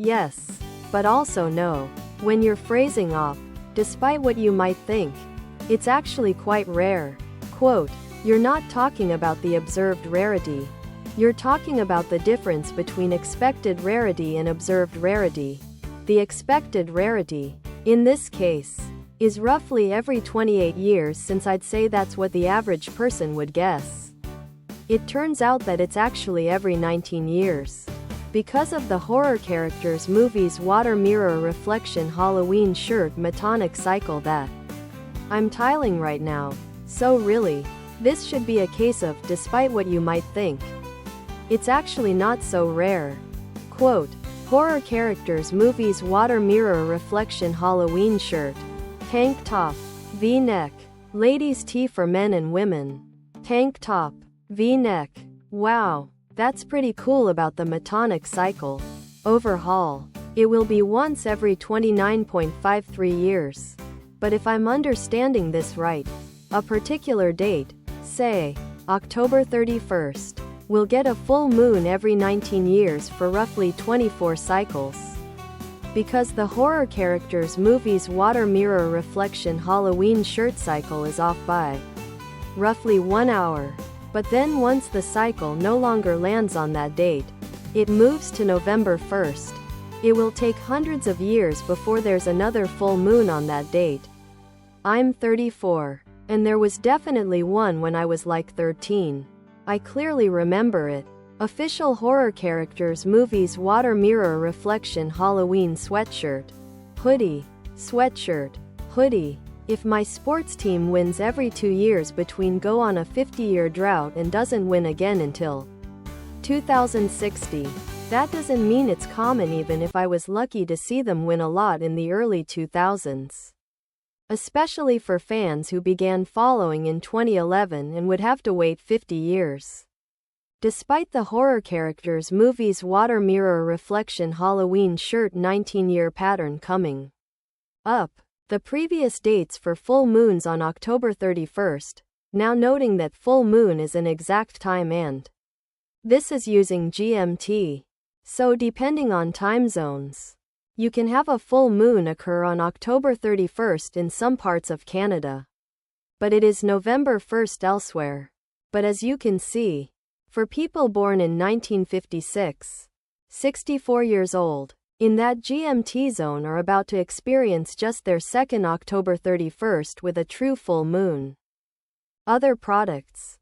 Yes, but also no. When you're phrasing off, despite what you might think, it's actually quite rare. Quote, you're not talking about the observed rarity. You're talking about the difference between expected rarity and observed rarity. The expected rarity, in this case, is roughly every 28 years, since I'd say that's what the average person would guess. It turns out that it's actually every 19 years. Because of the horror characters movie's water mirror reflection Halloween shirt metonic cycle that I'm tiling right now. So really, this should be a case of, despite what you might think, it's actually not so rare. Quote, horror characters movies water mirror reflection Halloween shirt, tank top, V-neck, ladies tee for men and women, tank top, V-neck. Wow, that's pretty cool about the metonic cycle. Overhaul. It will be once every 29.53 years. But if I'm understanding this right, a particular date, say, October 31st, will get a full moon every 19 years for roughly 24 cycles. Because the horror characters movie's water mirror reflection Halloween shirt cycle is off by roughly 1 hour. But then once the cycle no longer lands on that date, it moves to November 1st. It will take hundreds of years before there's another full moon on that date. I'm 34, and there was definitely one when I was like 13. I clearly remember it. Official horror characters movies water mirror reflection Halloween sweatshirt, hoodie, sweatshirt, hoodie. If my sports team wins every 2 years between go on a 50-year drought and doesn't win again until 2060, that doesn't mean it's common even if I was lucky to see them win a lot in the early 2000s. Especially for fans who began following in 2011 and would have to wait 50 years. Despite the horror characters movie's water mirror reflection Halloween shirt 19-year pattern coming up, the previous dates for full moons on October 31st, now noting that full moon is an exact time and this is using GMT. So depending on time zones, you can have a full moon occur on October 31st in some parts of Canada. But it is November 1st elsewhere. But as you can see, for people born in 1956, 64 years old, in that GMT zone are about to experience just their second October 31st with a true full moon. Other products.